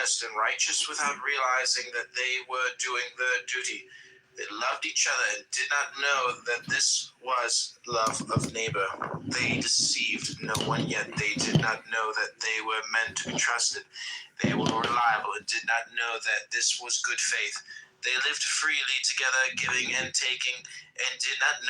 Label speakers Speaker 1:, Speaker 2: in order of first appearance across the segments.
Speaker 1: just and righteous without realizing that they were doing their duty. They loved each other and did not know that this was love of neighbor. They deceived no one, yet they did not know that they were meant to be trusted. They were reliable and did not know that this was good faith. They lived freely together, giving and taking, and did not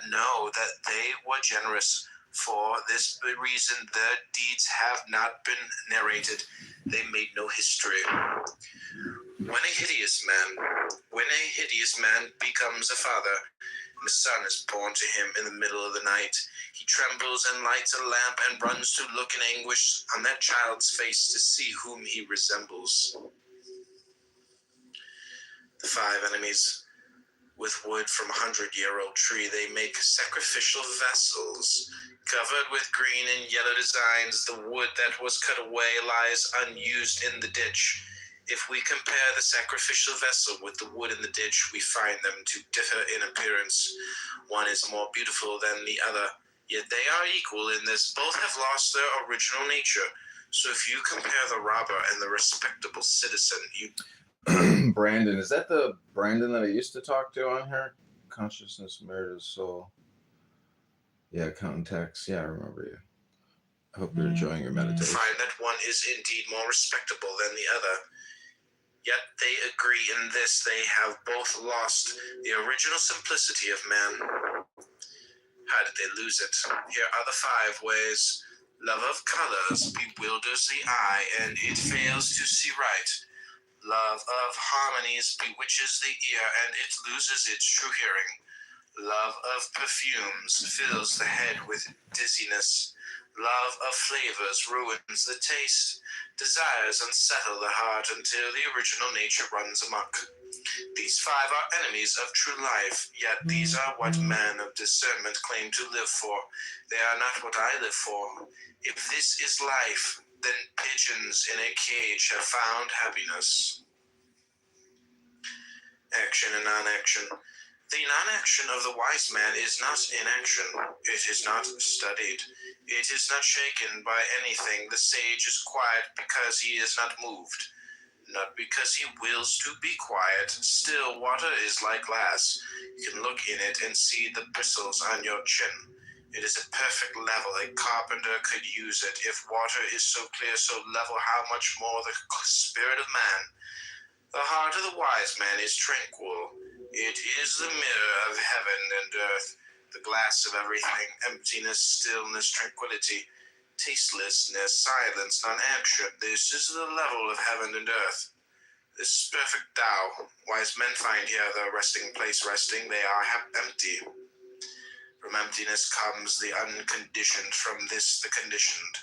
Speaker 1: know that they were generous. For this reason, their deeds have not been narrated. They made no history. When a hideous man becomes a father, and a son is born to him in the middle of the night, he trembles and lights a lamp and runs to look in anguish on that child's face to see whom he resembles. The 5 enemies. With wood from a 100-year-old tree, they make sacrificial vessels covered with green and yellow designs. The wood that was cut away lies unused in the ditch. If we compare the sacrificial vessel with the wood in the ditch, we find them to differ in appearance. One is more beautiful than the other, yet they are equal in this. Both have lost their original nature. So if you compare the robber and the respectable citizen, you...
Speaker 2: Brandon, is that the Brandon that I used to talk to on here? Consciousness, merit, soul. Yeah, context. Yeah, I remember you. I hope you're enjoying your meditation.
Speaker 1: Find that one is indeed more respectable than the other. Yet they agree in this: they have both lost the original simplicity of man. How did they lose it? Here are the 5 ways. Love of colors bewilders the eye, and it fails to see right. Love of harmonies bewitches the ear, and it loses its true hearing. Love of perfumes fills the head with dizziness. Love of flavors ruins the taste. Desires unsettle the heart until the original nature runs amok. These 5 are enemies of true life, yet these are what men of discernment claim to live for. They are not what I live for. If this is life, then pigeons in a cage have found happiness. Action and non-action. The non-action of the wise man is not inaction. It is not studied. It is not shaken by anything. The sage is quiet because he is not moved, not because he wills to be quiet. Still water is like glass. You can look in it and see the bristles on your chin. It is a perfect level. A carpenter could use it. If water is so clear, so level, how much more the spirit of man? The heart of the wise man is tranquil. It is the mirror of heaven and earth, the glass of everything, emptiness, stillness, tranquility, tastelessness, silence, non-action. This is the level of heaven and earth. This is perfect Tao. Wise men find here the resting place resting. They are empty. From emptiness comes the unconditioned, from this the conditioned,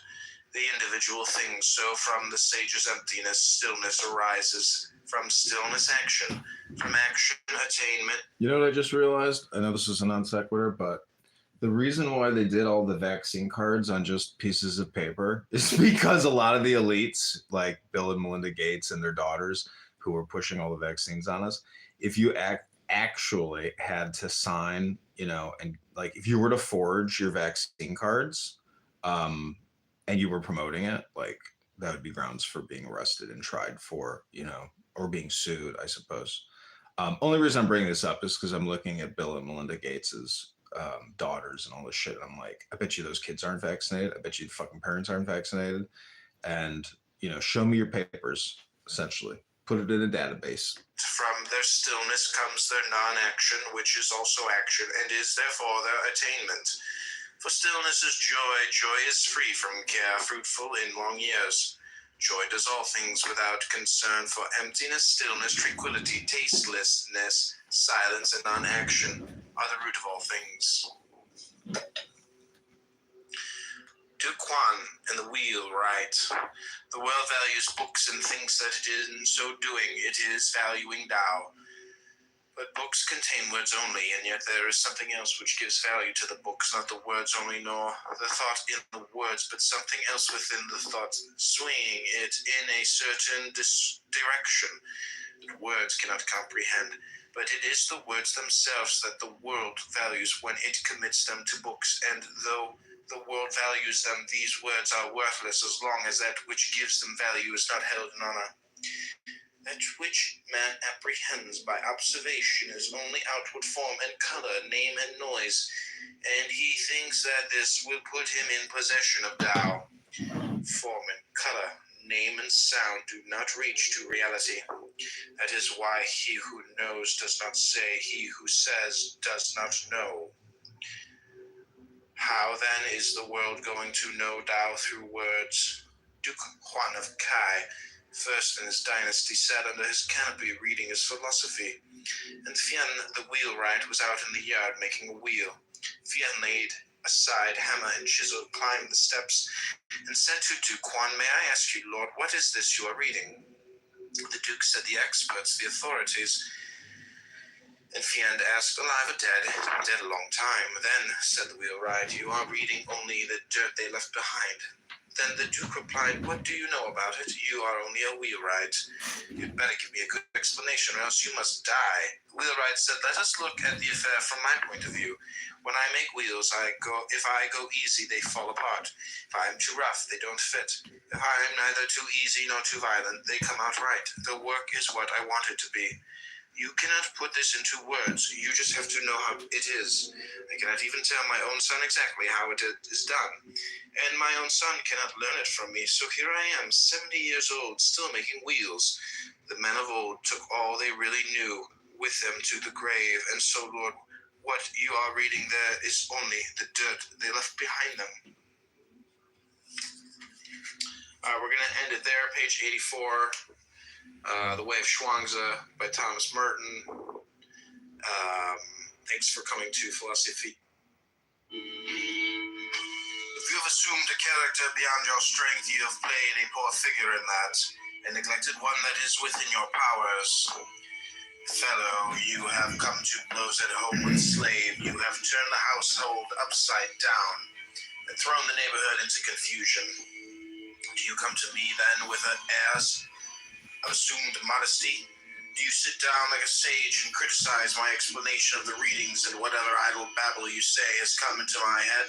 Speaker 1: the individual thing. So from the sage's emptiness, stillness arises. From stillness, action. From action, attainment.
Speaker 2: You know what I just realized? I know this is a non sequitur, but the reason why they did all the vaccine cards on just pieces of paper is because a lot of the elites, like Bill and Melinda Gates and their daughters, who were pushing all the vaccines on us, if you actually had to sign, and like if you were to forge your vaccine cards, and you were promoting it, like that would be grounds for being arrested and tried for, or being sued, I suppose. Only reason I'm bringing this up is because I'm looking at Bill and Melinda Gates's daughters and all this shit. I'm like, I bet you those kids aren't vaccinated. I bet you the fucking parents aren't vaccinated. And, show me your papers, essentially. Put it in a database.
Speaker 1: From their stillness comes their non-action, which is also action, and is therefore their attainment. For stillness is joy. Joy is free from care, fruitful in long years. Joy does all things without concern. For emptiness, stillness, tranquility, tastelessness, silence, and non-action are the root of all things. Du Quan and the wheel write, the world values books and thinks that in so doing it is valuing Tao. But books contain words only, and yet there is something else which gives value to the books, not the words only, nor the thought in the words, but something else within the thought, swinging it in a certain direction that words cannot comprehend. But it is the words themselves that the world values when it commits them to books, and though the world values them, these words are worthless as long as that which gives them value is not held in honor. That which man apprehends by observation is only outward form and color, name and noise, and he thinks that this will put him in possession of Tao. Form and color, name and sound do not reach to reality. That is why he who knows does not say, he who says does not know. How then is the world going to know Tao through words? Duke Huan of Kai, first in his dynasty, sat under his canopy reading his philosophy, and Fian the wheelwright was out in the yard making a wheel. Fian laid aside hammer and chisel, climbed the steps, and said to Duke Huan, "May I ask you, Lord, what is this you are reading?" The Duke said, "The experts, the authorities." And Fian asked, "Alive or dead?" "Dead a long time." "Then," said the wheelwright, "you are reading only the dirt they left behind." Then the Duke replied, "What do you know about it? You are only a wheelwright. You'd better give me a good explanation, or else you must die." The wheelwright said, "Let us look at the affair from my point of view. When I make wheels, if I go easy, they fall apart. If I am too rough, they don't fit. If I am neither too easy nor too violent, they come out right. The work is what I want it to be. You cannot put this into words. You just have to know how it is. I cannot even tell my own son exactly how it is done. And my own son cannot learn it from me. So here I am, 70 years old, still making wheels. The men of old took all they really knew with them to the grave. And so, Lord, what you are reading there is only the dirt they left behind them." We're going to end it there, page 84. The Way of Chuangzi by Thomas Merton. Thanks for coming to Philosophy. If you have assumed a character beyond your strength, you have played a poor figure in that, and neglected one that is within your powers. Fellow, you have come to blows at home with slave. You have turned the household upside down, and thrown the neighborhood into confusion. Do you come to me then with airs of assumed modesty? Do you sit down like a sage and criticize my explanation of the readings, and whatever idle babble you say has come into my head?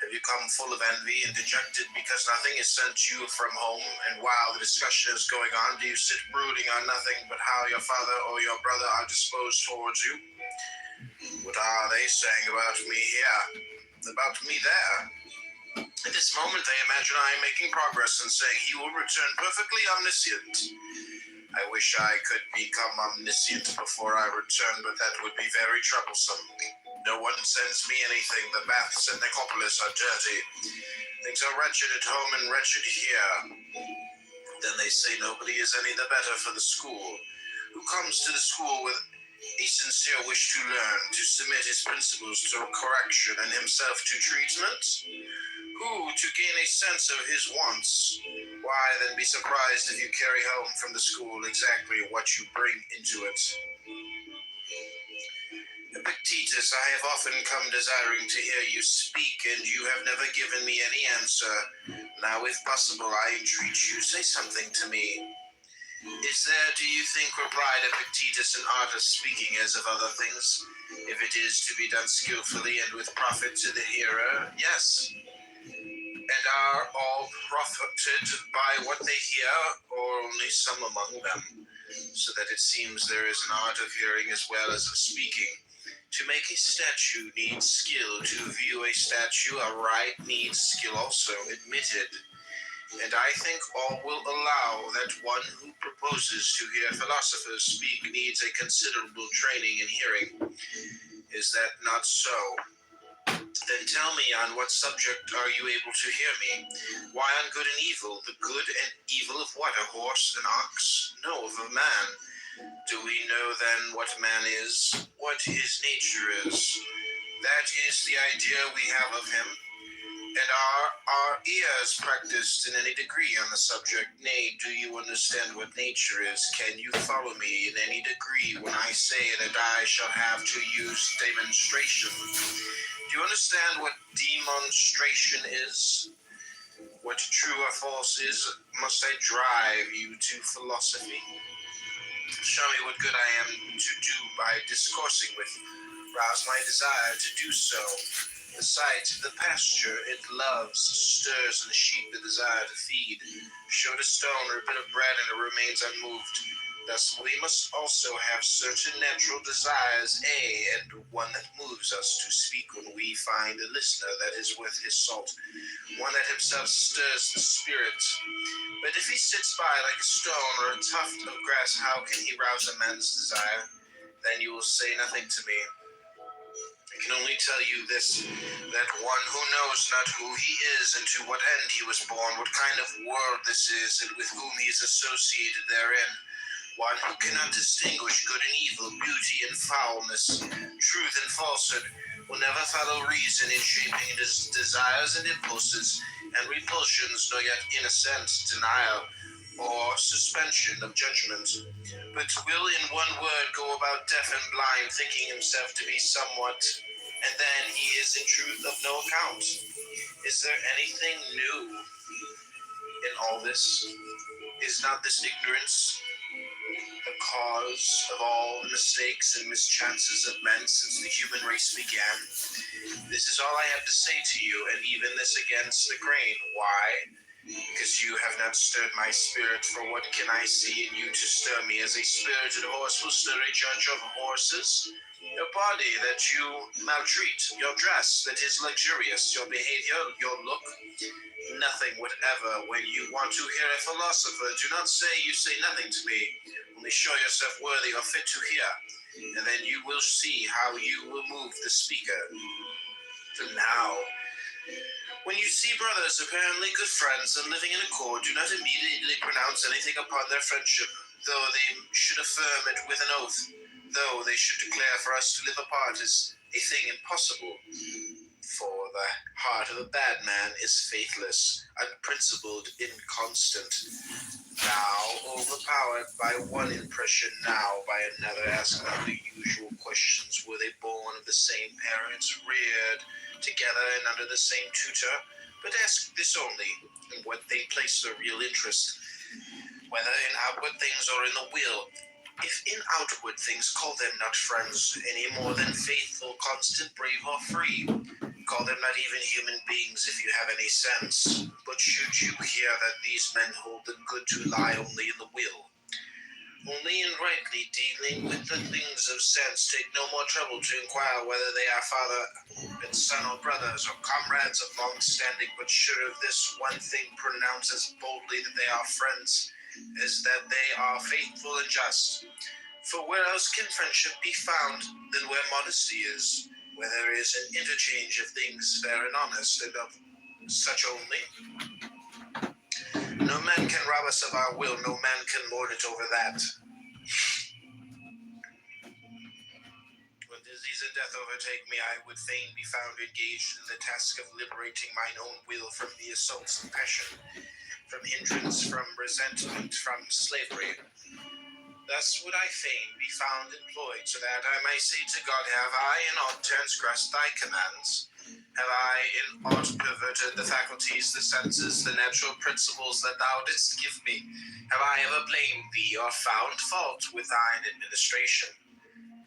Speaker 1: Have you come full of envy and dejected because nothing is sent you from home, and while the discussion is going on, do you sit brooding on nothing but how your father or your brother are disposed towards you? What are they saying about me here? About me there? At this moment, they imagine I am making progress and saying he will return perfectly omniscient. I wish I could become omniscient before I return, but that would be very troublesome. No one sends me anything. The baths at Nicopolis are dirty. Things are wretched at home and wretched here. Then they say nobody is any the better for the school. Who comes to the school with a sincere wish to learn, to submit his principles to correction and himself to treatment? Who, to gain a sense of his wants? Why then be surprised if you carry home from the school exactly what you bring into it? Epictetus, I have often come desiring to hear you speak, and you have never given me any answer. Now, if possible, I entreat you, say something to me. Is there, do you think, replied Epictetus, an art of speaking as of other things? If it is to be done skillfully and with profit to the hearer, yes. And are all profited by what they hear, or only some among them? So that it seems there is an art of hearing as well as of speaking. To make a statue needs skill. To view a statue aright needs skill also, admitted. And I think all will allow that one who proposes to hear philosophers speak needs a considerable training in hearing. Is that not so? Then tell me, on what subject are you able to hear me? Why on good and evil? The good and evil of what? A horse, an ox? No, of a man. Do we know then what man is? What his nature is? That is the idea we have of him. And are our ears practiced in any degree on the subject? Nay, do you understand what nature is? Can you follow me in any degree when I say that I shall have to use demonstration? Do you understand what demonstration is? What true or false is? Must I drive you to philosophy? Show me what good I am to do by discoursing with. Rouse my desire to do so. The sight, the pasture it loves, stirs in the sheep the desire to feed. Showed a stone or a bit of bread, and it remains unmoved. Thus we must also have certain natural desires, and one that moves us to speak when we find a listener that is worth his salt, one that himself stirs the spirit. But if he sits by like a stone or a tuft of grass, how can he rouse a man's desire? Then you will say nothing to me. I can only tell you this, that one who knows not who he is and to what end he was born, what kind of world this is, and with whom he is associated therein, one who cannot distinguish good and evil, beauty and foulness, truth and falsehood, will never follow reason in shaping his desires and impulses and repulsions, nor yet innocent denial or suspension of judgment, but will in one word go about deaf and blind, thinking himself to be somewhat, and then he is in truth of no account. Is there anything new in all this? Is not this ignorance the cause of all the mistakes and mischances of men since the human race began? This is all I have to say to you, and even this against the grain. Why? Because you have not stirred my spirit, for what can I see in you to stir me? As a spirited horse will stir a judge of horses? Your body that you maltreat, your dress that is luxurious, your behavior, your look, nothing whatever. When you want to hear a philosopher, do not say you say nothing to me, only show yourself worthy or fit to hear, and then you will see how you will move the speaker. For now, when you see brothers apparently good friends and living in accord, do not immediately pronounce anything upon their friendship, though they should affirm it with an oath, though they should declare for us to live apart is a thing impossible. For the heart of a bad man is faithless, unprincipled, inconstant. Now overpowered by one impression, now by another, ask not the usual questions. Were they born of the same parents, reared together and under the same tutor? But ask this only, in what they place their real interest, whether in outward things or in the will. If in outward things, call them not friends, any more than faithful, constant, brave, or free. Call them not even human beings if you have any sense. But should you hear that these men hold the good to lie only in the will, only in rightly dealing with the things of sense, take no more trouble to inquire whether they are father and son or brothers or comrades of long standing, but sure of this one thing, pronounce as boldly that they are friends as that they are faithful and just. For where else can friendship be found than where modesty is, where there is an interchange of things fair and honest, and of such only? No man can rob us of our will, no man can lord it over that. When disease and death overtake me, I would fain be found engaged in the task of liberating mine own will from the assaults of passion, from hindrance, from resentment, from slavery. Thus would I fain be found employed, so that I may say to God, have I in aught transgressed thy commands? Have I in aught perverted the faculties, the senses, the natural principles that thou didst give me? Have I ever blamed thee or found fault with thine administration?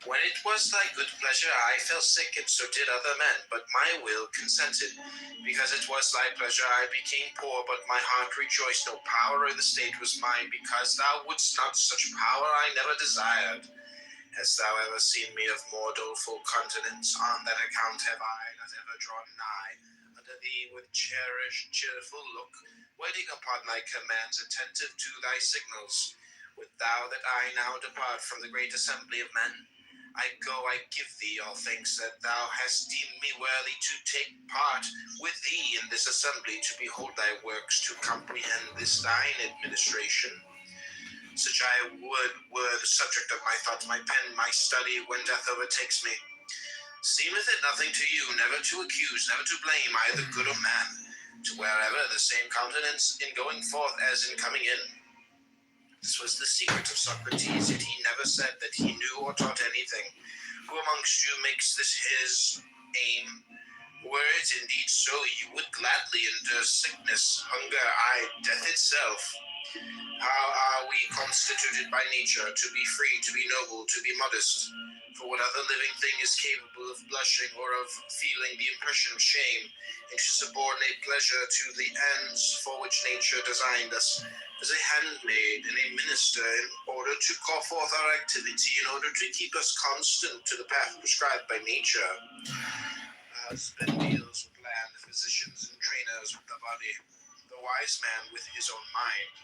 Speaker 1: When it was thy good pleasure, I fell sick, and so did other men, but my will consented. Because it was thy pleasure, I became poor, but my heart rejoiced. No power in the state was mine, because thou wouldst not such power I never desired. Hast thou ever seen me of more doleful countenance? On that account have I not ever drawn nigh unto thee with cherished, cheerful look, waiting upon thy commands, attentive to thy signals. Wilt thou that I now depart from the great assembly of men? I go, I give thee all thanks that thou hast deemed me worthy to take part with thee in this assembly, to behold thy works, to comprehend this thine administration. Such I would were the subject of my thoughts, my pen, my study, when death overtakes me. Seemeth it nothing to you, never to accuse, never to blame either good or man, to wherever the same countenance in going forth as in coming in? This was the secret of Socrates, yet he never said that he knew or taught anything. Who amongst you makes this his aim? Were it indeed so, you would gladly endure sickness, hunger, aye, death itself. How are we constituted by nature to be free, to be noble, to be modest? For what other living thing is capable of blushing or of feeling the impression of shame, and to subordinate pleasure to the ends for which nature designed us, as a handmaid and a minister, in order to call forth our activity, in order to keep us constant to the path prescribed by nature? A husband deals with land, physicians and trainers with the body, the wise man with his own mind.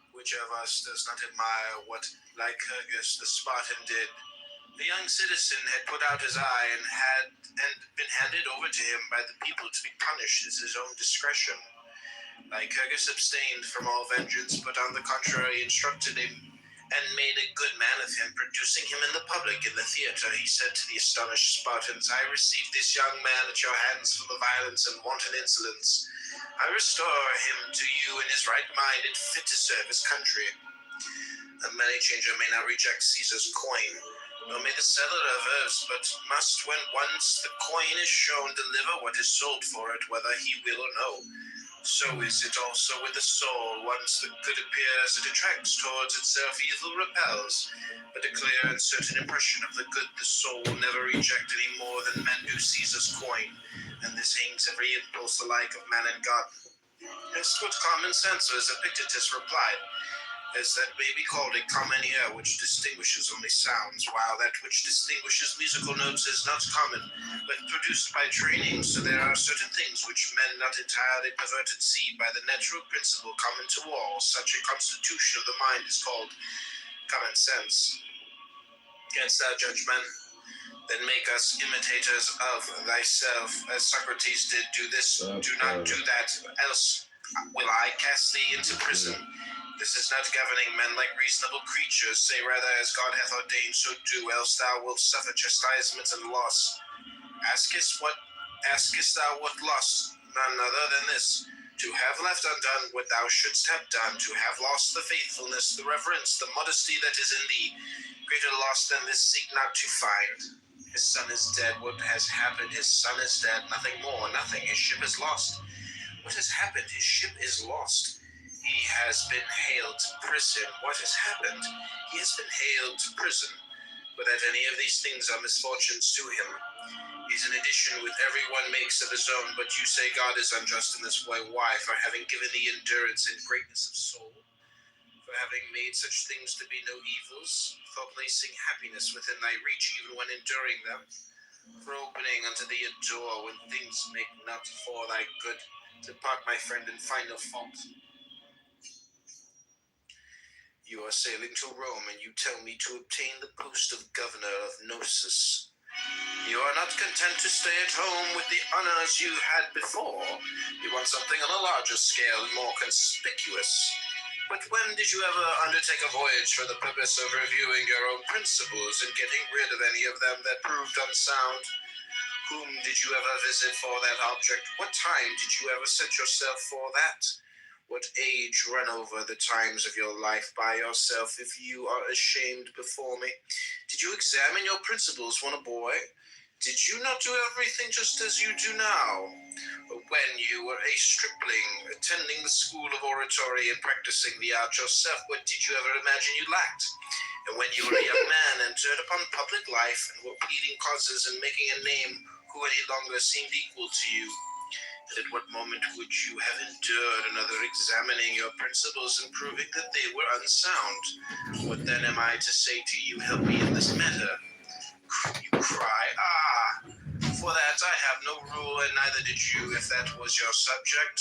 Speaker 1: Which of us does not admire what Lycurgus the Spartan did? The young citizen had put out his eye and been handed over to him by the people to be punished at his own discretion. Lycurgus abstained from all vengeance, but on the contrary instructed him and made a good man of him, producing him in the public in the theatre. He said to the astonished Spartans, I received this young man at your hands full of violence and wanton insolence. I restore him to you in his right mind and fit to serve his country. A money changer may not reject Caesar's coin, nor may the seller of herbs, but must, when once the coin is shown, deliver what is sold for it, whether he will or no. So is it also with the soul. Once the good appears, it attracts towards itself, evil repels. But a clear and certain impression of the good the soul will never reject any more than men do Caesar's coin, and this hangs every impulse alike of man and God. As what common sense, as Epictetus replied, as that may be called a common ear which distinguishes only sounds, while that which distinguishes musical notes is not common, but produced by training. So there are certain things which men not entirely perverted see by the natural principle common to all. Such a constitution of the mind is called common sense. Canst thou judge men? Then make us imitators of thyself, as Socrates did. Do this, do not do that, else will I cast thee into prison. This is not governing men like reasonable creatures. Say rather, as God hath ordained, so do, else thou wilt suffer chastisement and loss. Askest thou what loss? None other than this: to have left undone what thou shouldst have done, to have lost the faithfulness, the reverence, the modesty that is in thee. Greater loss than this seek not to find. His son is dead. What has happened? His son is dead. Nothing more, nothing. His ship is lost. What has happened? His ship is lost. He has been haled to prison. What has happened? He has been haled to prison. But that any of these things are misfortunes to him. He's an addition with every one makes of his own. But you say God is unjust in this way. Why? For having given thee endurance and greatness of soul, for having made such things to be no evils, for placing happiness within thy reach even when enduring them, for opening unto thee a door when things make not for thy good. Depart, my friend, and find no fault. You are sailing to Rome, and you tell me to obtain the post of governor of Gnosus. You are not content to stay at home with the honors you had before. You want something on a larger scale, more conspicuous. But when did you ever undertake a voyage for the purpose of reviewing your own principles and getting rid of any of them that proved unsound? Whom did you ever visit for that object? What time did you ever set yourself for that? What age run over the times of your life by yourself, if you are ashamed before me? Did you examine your principles when a boy? Did you not do everything just as you do now? When you were a stripling, attending the school of oratory and practicing the art yourself, what did you ever imagine you lacked? And when you were a young man, entered upon public life, and were pleading causes and making a name, who any longer seemed equal to you? At what moment would you have endured another examining your principles and proving that they were unsound? What then am I to say to you? Help me in this matter. You cry, for that I have no rule, and neither did you, if that was your object.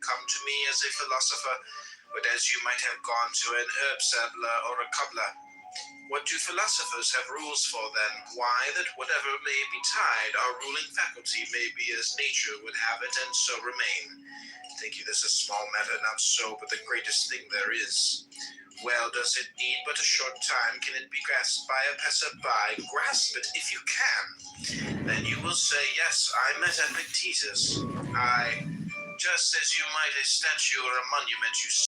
Speaker 1: Come to me as a philosopher, but as you might have gone to an herb saddler or a cobbler. What do philosophers have rules for then? Why, that whatever may betide, our ruling faculty may be as nature would have it, and so remain. Think you this a small matter? Not so, but the greatest thing there is. Well, does it need but a short time? Can it be grasped by a passer-by? Grasp it if you can. Then you will say, yes, I met Epictetus. Just as you might a statue or a monument, you